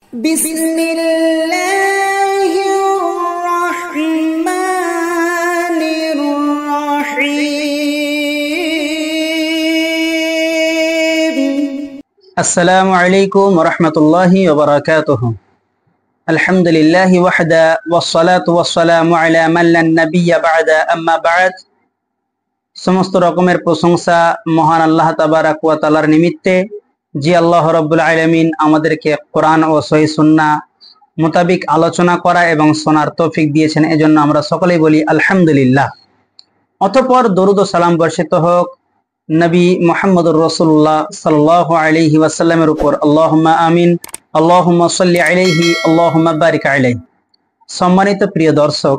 আসসালামু আলাইকুম ওয়া রাহমাতুল্লাহি ওয়া বারাকাতুহু। আলহামদুলিল্লাহি ওয়াহদা ওয়াসসালাতু ওয়াসসালামু আলা মান লা নাবিয়্যা বা'দা, আম্মা বা'দ। সমস্ত রকমের প্রশংসা মহান আল্লাহ তাবারাক ওয়া তাআলার নিমিত্তে, যে আল্লাহ রাব্বুল আলামিন আমাদেরকে কোরআন ও সহিহ সুন্নাহ মোতাবিক আলোচনা করা এবং শোনার তৌফিক দিয়েছেন। এজন্য আমরা সকলেই বলি আলহামদুলিল্লাহ। অতঃপর দরুদ ও সালাম বর্ষিত হোক নবী মুহাম্মদুর রাসূলুল্লাহ সাল্লাল্লাহু আলাইহি ওয়াসাল্লামের উপর। আল্লাহুম্মা আমিন, আল্লাহুম্মা সাল্লি আলাইহি, আল্লাহুম্মা বারিক আলাইহি। সম্মানিত প্রিয় দর্শক,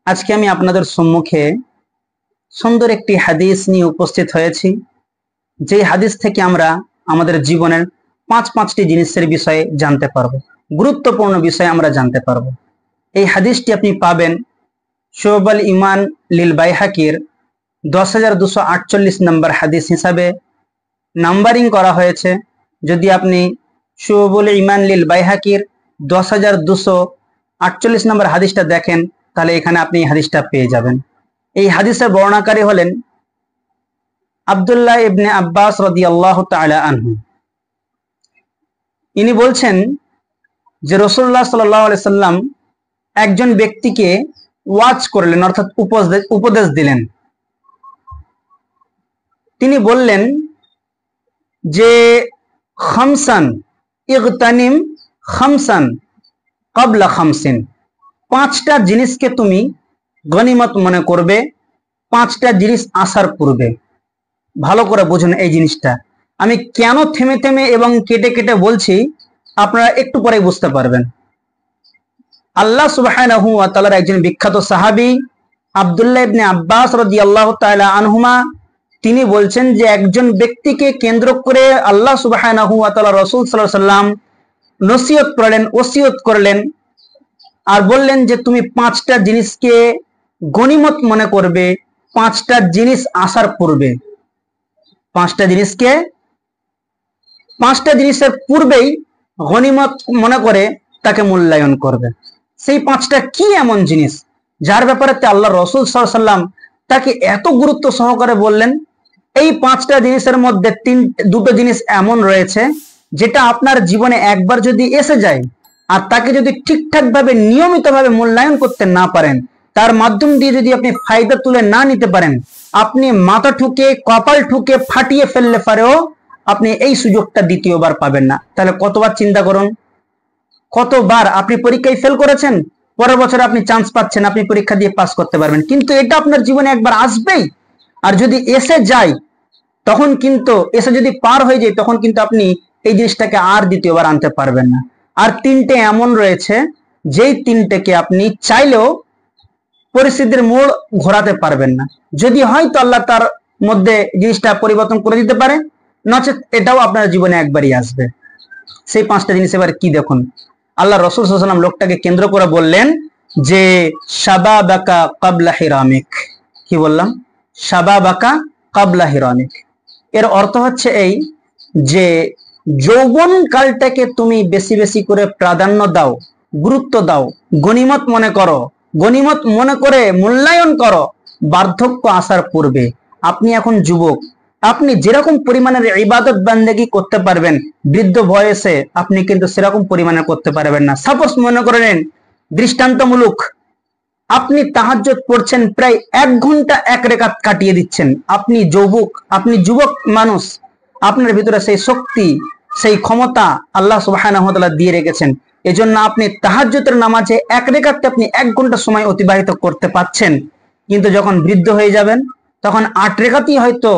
আজকে আমি আপনাদের সম্মুখে সুন্দর একটি হাদিস নিয়ে উপস্থিত হয়েছি। যে হাদিস থেকে আমরা আমাদের জীবনের পাঁচটি জিনিসের বিষয়ে জানতে পারবো, গুরুত্বপূর্ণ বিষয় আমরা জানতে পারবো। এই হাদিসটি আপনি পাবেন শুআবুল ঈমান লিল বাইহাকির 10,248 নম্বর হাদিস হিসাবে নাম্বারিং করা হয়েছে। যদি আপনি শুআবুল ঈমান লিল বাইহাকির 10,248 নম্বর হাদিসটা দেখেন, তাহলে এখানে আপনি এই হাদিসটা পেয়ে যাবেন। এই হাদিসের বর্ণনাকারী হলেন আব্দুল্লাহ ইবনে আব্বাস রাদিয়াল্লাহু তাআলা আনহু। ইনি বলছেন যে রাসূলুল্লাহ সাল্লাল্লাহু আলাইহি সাল্লাম একজন ব্যক্তিকে ওয়াজ করলেন, অর্থাৎ উপদেশ দিলেন। তিনি বললেন যে খামসান ইগতানিম খামসান ক্বাবলা খামসিন, পাঁচটা জিনিসকে তুমি গনিমত মনে করবে, পাঁচটা জিনিস আসার পূর্বে। ভালো করে বুঝুন এই জিনিসটা। আমি কেন থেমে থেমে এবং কেটে কেটে বলছি, আপনারা একটু পরেই বুঝতে পারবেন। আল্লাহ সুবহানাহু ওয়া তাআলার একজন বিখ্যাত সাহাবী আব্দুল্লাহ ইবনে আব্বাস রাদিয়াল্লাহু তাআলা আনহুমা, তিনি বলছেন যে একজন ব্যক্তিকে কেন্দ্র করে আল্লাহ সুবহানাহু ওয়া তাআলা রাসূল সাল্লাল্লাহু আলাইহি সাল্লাম নসিহত করলেন, ওসিয়ত করলেন, আর বললেন যে তুমি পাঁচটা জিনিসকে গনিমত মনে করবে, পাঁচটা জিনিস আসার পূর্বে। পাঁচটা জিনিসের পূর্বেই গনিমত মনে করে তাকে মূল্যায়ন করবে। সেই পাঁচটা কি এমন জিনিস যার ব্যাপারে আল্লাহ রাসূল সাল্লাল্লাহু আলাইহি সাল্লাম তাকে এত গুরুত্ব সহকারে বললেন? এই পাঁচটা জিনিসের মধ্যে দুটো জিনিস এমন রয়েছে যেটা আপনার জীবনে একবার যদি এসে যায়, আর তাকে যদি ঠিকঠাক ভাবে নিয়মিত ভাবে মূল্যায়ন করতে না পারেন, তার মাধ্যম দিয়ে যদি আপনি ফায়দা তুলে না নিতে পারেন, আপনি মাথা ঠুকে কপাল ঠুকে ফাটিয়ে ফেললে পারেও আপনি এই সুযোগটা দ্বিতীয়বার পাবেন না। তাহলে কতবার চিন্তা করুন, কতবার আপনি পরীক্ষায় ফেল করেছেন, পরের বছর আপনি চান্স পাচ্ছেন, আপনি পরীক্ষা দিয়ে পাস করতে পারবেন, কিন্তু এটা আপনার জীবনে একবার আসবেই। আর যদি এসে যায় তখন কিন্তু, এসে যদি পার হয়ে যায় তখন কিন্তু আপনি এই জিনিসটাকে আর দ্বিতীয়বার আনতে পারবেন না। আর তিনটে এমন রয়েছে যেই তিনটেকে আপনি চাইলেও পরিস্থিতির মোড় ঘোরাতে পারবেন না। যদি হয়তো আল্লাহ তার মধ্যে জিনিসটা পরিবর্তন করে দিতে পারে, নচেত এটাও আপনার জীবনে একবারই আসবে। সেই পাঁচটা জিনিস এবার কি দেখুন। আল্লাহ রাসূল সাল্লাল্লাহু আলাইহি ওয়াসাল্লাম লোকটাকে কেন্দ্র করে বললেন যে শাবাবাকা ক্বাবলা হিরামিক। কি বললাম? শাবাবাকা ক্বাবলা হিরামিক। এর অর্থ হচ্ছে এই যে যৌবন কালটাকে তুমি বেশি বেশি করে প্রাধান্য দাও, গুরুত্ব দাও, গনিমত মনে করো, গনিমত মনে করে মূল্যায়ন করো বার্ধক্য আসার পূর্বে। আপনি এখন যুবক, আপনি যেরকম পরিমাণের ইবাদত বান্দেগি করতে পারবেন বৃদ্ধ বয়সে, আপনি কিন্তু সেরকম পরিমাণে করতে পারবেন না। সাপোজ মনে করেন, দৃষ্টান্তমূলক, আপনি তাহাজ্জুদ পড়ছেন, প্রায় 1 ঘন্টা 1 রাকাত কাটিয়ে দিচ্ছেন। আপনি যুবক মানুষ, আপনার ভিতরে সেই শক্তি, সেই ক্ষমতা আল্লাহ সুবহানাহু ওয়া তাআলা দিয়ে রেখেছেন। এজন্য আপনি তাহাজ্জুদের নামাজে 1 রাকাতে আপনি 1 ঘন্টা সময় অতিবাহিত করতে পারছেন। কিন্তু যখন বৃদ্ধ হয়ে যাবেন তখন 8 রাকাতই হয়তো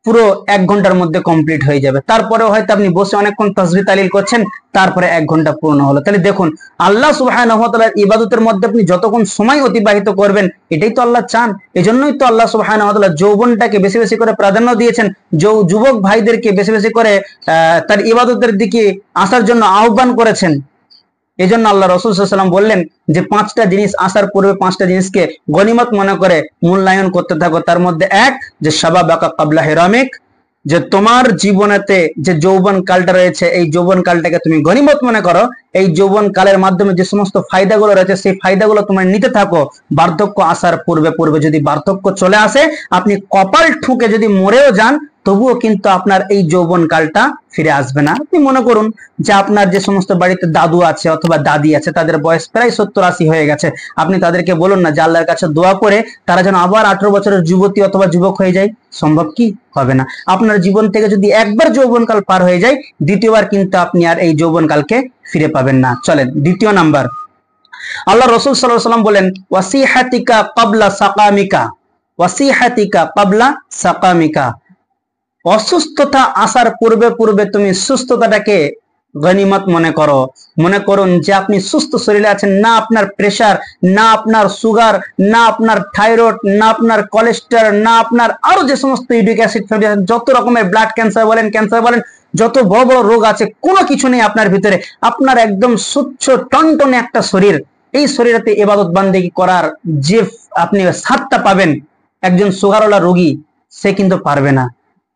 পুরো 1 ঘন্টার মধ্যে কমপ্লিট হয়ে যাবে। তারপরে হয়তো আপনি বসে অনেকক্ষণ তাসবিহ তাহলিল করছেন, তারপরে 1 ঘন্টা পূর্ণ হলো। তাহলে দেখুন, আল্লাহ সুবহানাহু ওয়া তাআলার ইবাদতের মধ্যে আপনি যতক্ষণ সময় অতিবাহিত করবেন, এটাই তো আল্লাহ চান। এজন্যই তো আল্লাহ সুবহানাহু ওয়া তাআলা যৌবনটাকে বেশি বেশি করে প্রাধান্য দিয়েছেন, যুবক ভাইদেরকে বেশি বেশি করে তার ইবাদতের দিকে আসার জন্য আহ্বান করেছেন। এজন্য আল্লাহ রাসূল সাল্লাল্লাহু আলাইহি ওয়াসাল্লাম বললেন যে পাঁচটা জিনিস আসার পূর্বে পাঁচটা জিনিসকে গনিমত মনে করে মূল্যায়ন করতে থাকো। তার মধ্যে এক, যে শাবাবাকা ক্বাবলা হিরামিক, যে তোমার জীবনেতে যে যৌবন কালটা রয়েছে, এই যৌবন কালটাকে তুমি গনিমত মনে করো। এই যৌবন কালের মাধ্যমে যে সমস্ত ফায়দাগুলো রয়েছে সেই ফায়দাগুলো তোমার নিতে থাকো। বার্ধক্য আসার পূর্বে পূর্বে যদি বার্ধক্য চলে আসে, আপনি কপাল ঠুকে যদি মরেও যান, তবুও কিন্তু আপনার এই যৌবন কালটা ফিরে আসবে না। আপনি মনে করুন যে আপনার যে সমস্ত বাড়িতে দাদু আছে অথবা দাদি আছে, তাদের বয়স প্রায় 70-80 হয়ে গেছে। আপনি তাদেরকে বলুন না যে আল্লাহর কাছে দোয়া করে তারা যেন আবার 18 বছরের যুবতী অথবা যুবক হয়ে যায়, সম্ভব কি? হবে না। আপনার জীবন থেকে যদি একবার যৌবনকাল পার হয়ে যায়, দ্বিতীয়বার কিন্তু আপনি আর এই যৌবনকালকে ফিরে পাবেন না। চলেন দ্বিতীয় নাম্বার, আল্লাহ রসুল সাল্লাল্লাহু আলাইহি ওয়াসাল্লাম বলেন ওয়াসিহাতিকা ক্বাবলা সাকামিকা, ওয়াসিহাতিকা ক্বাবলা সাকামিকা। অসুস্থতা আসার পূর্বে পূর্বে তুমি সুস্থতাটাকে গনিমত মনে করো। মনে করুন যে আপনি সুস্থ শরীরে আছেন, না আপনার প্রেসার, না আপনার সুগার, না আপনার থাইরয়েড, না আপনার কোলেস্টেরল, না আপনার আরো যে সমস্ত ইউরিক অ্যাসিড, যত রকমের ব্লাড ক্যান্সার বলেন, যত বড় বড় রোগ আছে, কোনো কিছু নেই আপনার ভিতরে। আপনার একদম স্বচ্ছ টনটনে একটা শরীর। এই শরীরেতে ইবাদত বান্দেগি করার যে আপনি স্বাদটা পাবেন, একজন সুগারওয়ালা রোগী সে কিন্তু পারবে না।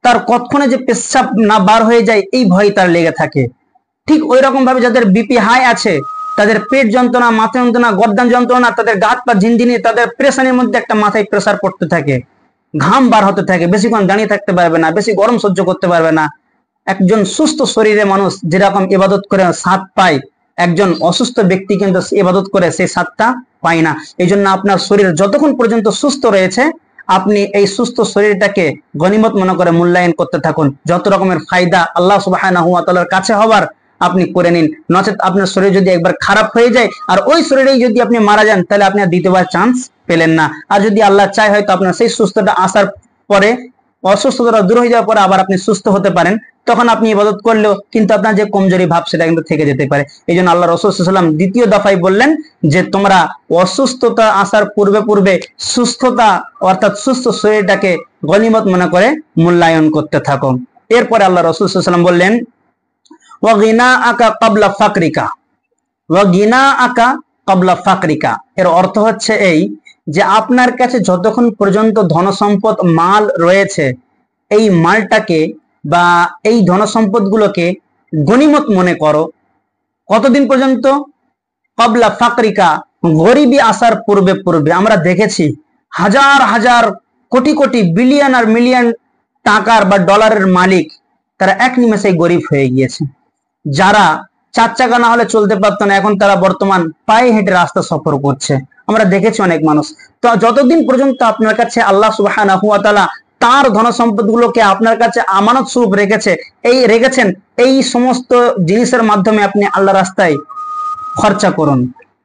তার কতক্ষণে যে পেশাব না বার হয়ে যায় এই ভয় তার লেগে থাকে। ঠিক ওই রকম ভাবে যাদের বিপি হাই আছে, তাদের পেট যন্ত্রণা, মাথা যন্ত্রণা, গর্দান যন্ত্রণা, তাদের গা হাত পা ঝিনঝিনি, তাদের প্রেশারের মধ্যে একটা মাথায় প্রেসার পড়তে থাকে, ঘাম বার হতে থাকে, বেশিক্ষণ দাঁড়িয়ে থাকতে পারবে না, বেশি গরম সহ্য করতে পারবে না। একজন সুস্থ শরীরে মানুষ যেরকম ইবাদত করে স্বাদ পায়, একজন অসুস্থ ব্যক্তি কিন্তু ইবাদত করে সেই স্বাদটা পায় না। এই জন্য আপনার শরীর যতক্ষণ পর্যন্ত সুস্থ রয়েছে, আপনি এই সুস্থ শরীরটাকে গনিমত মনে করে মূল্যায়ন করতে থাকুন। যত রকমের ফায়দা আল্লাহ সুবহানাহু ওয়া তাআলার কাছে হবার আপনি করে নিন। নচেত আপনার শরীর যদি একবার খারাপ হয়ে যায় আর ওই শরীরেই যদি আপনি মারা যান, তাহলে আপনি আর দ্বিতীয়বার চান্স পেলেন না। আর যদি আল্লাহ চায় হয়তো আপনার সেই সুস্থতা আসার পরে, অসুস্থতা দূর হয়ে যাওয়ার পরে আবার আপনি সুস্থ হতে পারেন, তখন আপনি ইবাদত করলেও কিন্তু আপনার যে কমজোরি ভাব সেটা কিন্তু থেকে যেতে পারে। এই জন্য আল্লাহ রাসূল সাল্লাল্লাহু আলাইহি ওয়াসাল্লাম দ্বিতীয় দফায় বললেন যে তোমরা অসুস্থতা আসার পূর্বে পূর্বে সুস্থতা অর্থাৎ সুস্থ শরীরটাকে গনিমত মনে করে মূল্যায়ন করতে থাকো। এরপরে আল্লাহ রাসূল সাল্লাল্লাহু আলাইহি ওয়াসাল্লাম বললেন ওয়া গিনাআকা ক্বাবলা ফাকরিকা, ওয়া গিনাআকা ক্বাবলা ফাকরিকা। এর অর্থ হচ্ছে এই যে আপনার কাছে যতক্ষণ পর্যন্ত ধন সম্পদ মাল রয়েছে, এই মালটাকে বা এই ধন সম্পদ গুলোকে গনিমত মনে করো। কতদিন পর্যন্ত? ক্বাবলা ফাকরিকা, গরিবী আসার পূর্বে পূর্বে। আমরা দেখেছি হাজার হাজার কোটি কোটি বিলিয়ন আর মিলিয়ন টাকার বা ডলারের মালিক, তারা এক নিমেষেই গরিব হয়ে গিয়েছে। যারা 4 চাকা না হলে চলতে পারতো না, এখন তারা বর্তমান পায়ে হেঁটে রাস্তা সফর করছে। আমরা দেখেছি অনেক মানুষ। তো যতদিন পর্যন্ত আপনার কাছে আল্লাহ সুবহানাহু ওয়া তাআলা তার ধন সম্পদ গুলোকে আপনার কাছে আমানত স্বরূপ রেখেছেন, এই সমস্ত জিনিসের মাধ্যমে আপনি আল্লাহ রাস্তায় খরচা করুন,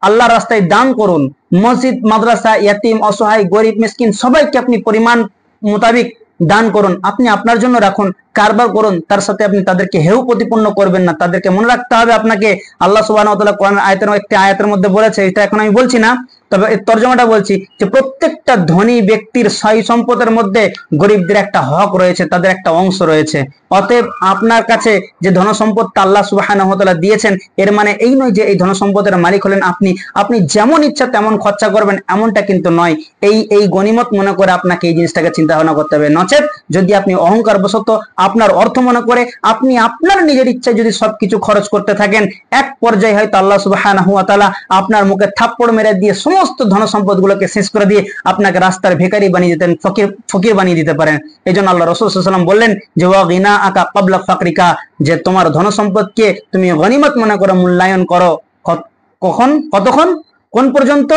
আল্লাহ রাস্তায় দান করুন। মসজিদ, মাদ্রাসা, ইয়াতিম, অসহায়, গরিব, মিসকিন সবাইকে আপনি পরিমাণ মোতাবিক দান করুন। আপনি আপনার জন্য রাখুন, কারবার করুন, তার সাথে আপনি তাদেরকে হেউ প্রতিপন্ন করবেন না। তাদেরকে মনে রাখতে হবে আপনাকে আল্লাহ সুবহানাহু ওয়া তাআলা কোরআন একটি আয়াতের মধ্যে বলেছে, এটা এখন আমি বলছি না, তবে এর তর্জমাটা বলছি যে প্রত্যেকটা ধনী ব্যক্তির সয় সম্পদের মধ্যে গরিবদের একটা হক রয়েছে, তাদের একটা অংশ রয়েছে। অতএব আপনার কাছে যে ধন সম্পদটা আল্লাহ সুবহানাহু ওয়া তাআলা দিয়েছেন, এর মানে এই নয় যে এই ধন সম্পদের মালিক হলেন আপনি, আপনি যেমন ইচ্ছা তেমন খরচা করবেন, এমনটা কিন্তু নয়। এই গনিমত মনে করে আপনাকে এই জিনিসটাকে চিন্তা ভাবনা করতে হবে। নচেত যদি আপনি অহংকার বশত আপনার অর্থ মনে করে আপনি আপনার নিজের ইচ্ছায় যদি সবকিছু খরচ করতে থাকেন, এক পর্যায়ে হয়তো আল্লাহ সুবহানাহু ওয়া তাআলা আপনার মুখে থাপ্পড় মেরে দিয়ে সমস্ত ধন সম্পদ গুলোকে শেষ করে দিয়ে আপনাকে রাস্তার ভিখারি বানিয়ে দিতেন, ফকির বানিয়ে দিতে পারেন। এই জন্য আল্লাহ রাসূল সাল্লাল্লাহু আলাইহি ওয়াসাল্লাম বললেন যে ওয়া গিনাআকা ক্বাবলা ফাকরিকা, যে তোমার ধন সম্পদকে তুমি গনিমত মনে করে মূল্যায়ন করো। কতক্ষণ? কোন পর্যন্ত?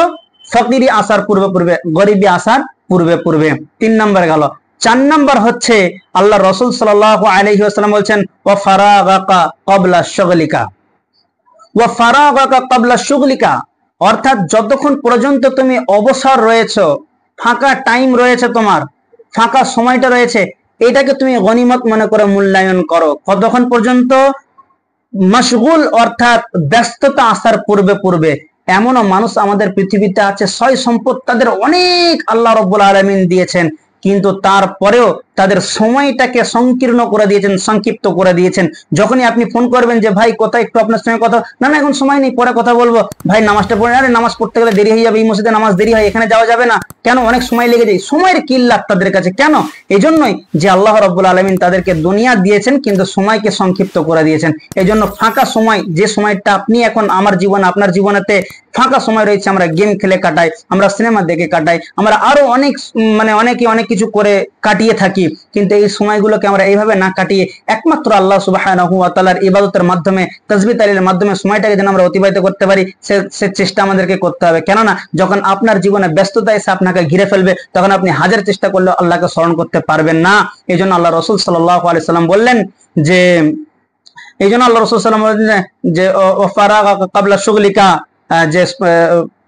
ফকিরি আসার পূর্বে পূর্বে, গরিবী আসার পূর্বে পূর্বে। 3 নাম্বার গেল। 4 নাম্বার হচ্ছে আল্লাহ রাসূল সাল্লাল্লাহু আলাইহি ওয়াসাল্লাম বলছেন ওয়া ফারাগাকা ক্বাবলা শুগলিকা, ওয়া ফারাগাকা ক্বাবলা শুগলিকা, অর্থাৎ যতক্ষণ পর্যন্ত তুমি অবসর রয়েছো, ফাঁকা টাইম রয়েছে, তোমার ফাঁকা সময়টা রয়েছে, এটাকে তুমি গনিমত মনে করে মূল্যায়ন করো। কতক্ষণ পর্যন্ত? মশগুল অর্থাৎ ব্যস্ততা আসার পূর্বে পূর্বে। এমনও মানুষ আমাদের পৃথিবীতে আছে, সয় সম্পদ তাদের অনেক আল্লাহ রাব্বুল আলামিন দিয়েছেন, কিন্তু তারপরেও তাদের সময়টাকে সংকীর্ণ করে দিয়েছেন, সংক্ষিপ্ত করে দিয়েছেন। যখনই আপনি ফোন করবেন যে ভাই কোথায় একটু আপনার সঙ্গে কথা, না না এখন সময় নেই, পরে কথা বলবো, ভাই নামাজটা পড়ে, আরে নামাজ পড়তে গেলে দেরি হয়ে যাবে, এই মসজিদে নামাজ দেরি হয়, এখানে যাওয়া যাবে না কেন, অনেক সময় লেগে যায়। সময়ের কিল্লাত তাদের কাছে কেন? এই জন্যই যে আল্লাহ রাব্বুল আলামিন তাদেরকে দুনিয়া দিয়েছেন কিন্তু সময়কে সংক্ষিপ্ত করে দিয়েছেন। এই জন্য ফাঁকা সময়, যে সময়টা আপনি এখন আমার জীবন আপনার জীবনেতে ফাঁকা সময় রয়েছে, আমরা গেম খেলে কাটাই, আমরা সিনেমা দেখে কাটাই, আমরা আরো অনেক অনেকে অনেক কিছু করে কাটিয়ে থাকি, কিন্তু এই সময়গুলোকে আমরা এইভাবে না কাটিয়ে একমাত্র আল্লাহ সুবহানাহু ওয়া তাআলার ইবাদতের মাধ্যমে, তাসবিহ তাহলিলের মাধ্যমে সময়টাকে যেন আমরা অতিবাহিত করতে পারি, সে চেষ্টা আমাদেরকে করতে হবে। কেননা যখন আপনার জীবনে ব্যস্ততা এসে আপনাকে ঘিরে ফেলবে, তখন আপনি হাজার চেষ্টা করলেও আল্লাহকে স্মরণ করতে পারবেন না। এই জন্য আল্লাহ রাসূল সাল্লাল্লাহু আলাইহি সাল্লাম বললেন যে, এই জন্য আল্লাহ রাসূল সাল্লাল্লাহু আলাইহি ওয়াসাল্লাম বলেন যে ও ফারাগা ক্বাবলা শুগলিকা, যে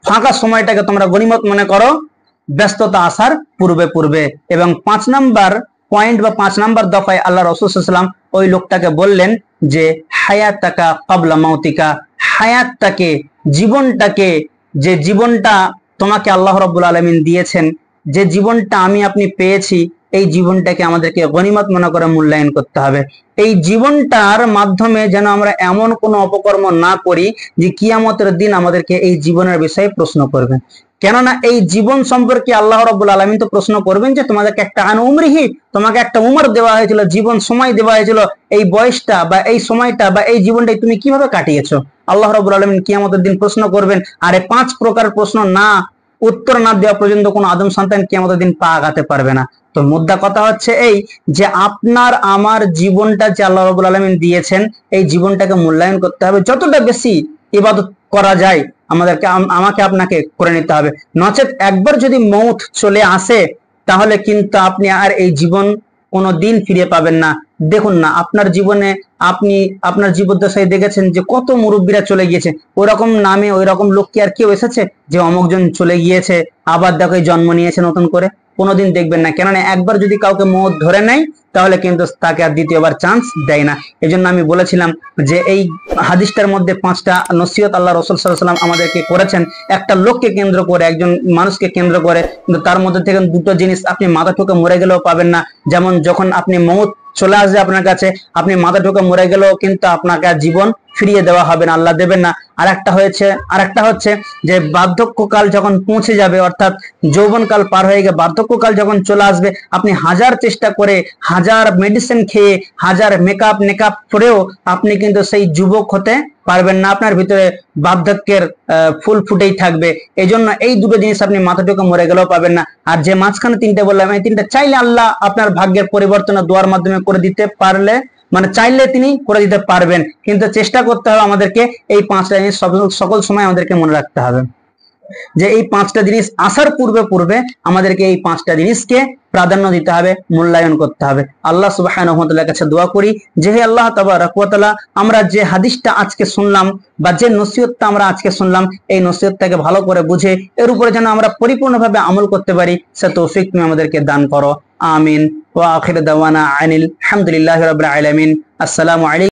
ফাঁকা সময়টাকে তোমরা গনিমত মনে করো ব্যস্ততা আসার পূর্বে পূর্বে। এবং 5 নাম্বার পয়েন্ট বা 5 নাম্বার দফায় আল্লাহ রাসূল সাল্লাল্লাহু আলাইহি ওয়াসাল্লাম ওই লোকটাকে বললেন যে হায়াতাকা ক্বাবলা মাউতিকা, হায়াতটাকে, জীবনটাকে, যে জীবনটা তোমাকে আল্লাহ রাব্বুল আলামিন দিয়েছেন, যে জীবনটা আমি আপনি পেয়েছি, এই জীবনটাকে আমাদেরকে গনিমত মনে করে মূল্যায়ন করতে হবে। এই জীবনটার মাধ্যমে যেন আমরা এমন কোনো অপকর্ম না করি যে কিয়ামতের দিন আমাদেরকে এই জীবনের বিষয়ে প্রশ্ন করবেন। কেননা এই জীবন সম্পর্কে আল্লাহ রাব্বুল আলামিন তো প্রশ্ন করবেন যে তোমাদেরকে একটা আন উমরিহি, তোমাকে একটা উমর দেওয়া হয়েছিল, জীবন সময় দেওয়া হয়েছিল, এই বয়সটা বা এই সময়টা বা এই জীবনটাই তুমি কিভাবে কাটিয়েছো, আল্লাহ রাব্বুল আলামিন কিয়ামতের দিন প্রশ্ন করবেন। আর এই 5 প্রকার প্রশ্ন না উত্তর না দেওয়া পর্যন্ত কোনো আদম সন্তান কিয়ামতের দিন পা আগাতে পারবে না। তো মুদ্রা কথা হচ্ছে এই যে আপনার আমার জীবনটা যে আল্লাহ রাব্বুল আলামিন দিয়েছেন, এই জীবনটাকে মূল্যায়ন করতে হবে, যতটা বেশি ইবাদত করা যায় আমাদেরকে, আমাকে আপনাকে করে নিতে হবে। নচেত একবার যদি মৌত চলে আসে তাহলে কিন্তু আপনি আর এই জীবন কোনো দিন ফিরে পাবেন না। দেখুন না আপনার জীবনে, আপনি আপনার জীবদ্দশায় দেখেছেন যে কত মুরব্বীরা চলে গিয়েছে, ওইরকম নামে ওইরকম লোক কি আর কেউ এসেছে যে অমুকজন চলে গিয়েছে আবার দেখো জন্ম নিয়েছে নতুন করে? কোনোদিন দেখবেন না। কেননা একবার যদি কাউকে মৌত ধরে নেয় তাহলে কিন্তু তাকে আর দ্বিতীয়বার চান্স দেয় না। এই জন্য আমি বলেছিলাম যে এই হাদিসটার মধ্যে 5টা নসিহত আল্লাহ রাসূল সাল্লাল্লাহু আলাইহি ওয়াসাল্লাম আমাদেরকে করেছেন, একটা লোককে কেন্দ্র করে, একজন মানুষকে কেন্দ্র করে, কিন্তু তার মধ্যে থেকে 2টো জিনিস আপনি মাথা ঠুকে মরে গেলেও পাবেন না। যেমন যখন আপনি মৌত চলে আসবে আপনার কাছে, আপনি মাথা ঠুকে মরে গেলেও কিন্তু আপনাকে জীবন ফিরিয়ে দেওয়া হবে না, আল্লাহ দেবেন না। আরেকটা হচ্ছে যে বার্ধক্যকাল যখন পৌঁছে যাবে, অর্থাৎ যৌবনকাল পার হয়ে গিয়ে বার্ধক্যকাল যখন চলে আসবে, আপনি হাজার চেষ্টা করে, হাজার মেডিসিন খেয়ে, হাজার মেকআপ করেও আপনি কিন্তু সেই যুবক হতে পারবেন না, আপনার ভিতরে বার্ধক্যের ফুল ফুটেই থাকবে। এই জন্য এই 2টো জিনিস আপনি মাথা ঠুকে মরে গেলেও পাবেন না। আর যে মাঝখানে 3টে বললাম, এই 3টে চাইলে আল্লাহ আপনার ভাগ্যের পরিবর্তন দোয়ার মাধ্যমে করে দিতে পারলে, চাইলে তিনি করে দিতে পারবেন, কিন্তু চেষ্টা করতে হবে আমাদেরকে। এই 5টা জিনিস সকল সময় আমাদেরকে মনে রাখতে হবে যে এই 5টা জিনিস আসার পূর্বে আমাদেরকে এই 5টা জিনিসকে প্রাধান্য দিতে হবে, মূল্যায়ন করতে হবে। আল্লাহ সুবহানাহু ওয়া তাআলার কাছে দোয়া করি যে হে আল্লাহ তাবারাক ওয়া তাআলা, আমরা যে হাদিসটা আজকে শুনলাম বা যে নসিহতটা আমরা আজকে শুনলাম, এই নসিহতটাকে ভালো করে বুঝে এর উপরে যেন আমরা পরিপূর্ণভাবে আমল করতে পারি, সে তৌফিক তুমি আমাদেরকে দান করো। আমিন। ওয়া আখির দাওয়ানা আনিল হামদুলিল্লাহি রাব্বিল আলামিন। আসসালামু আলাইকুম।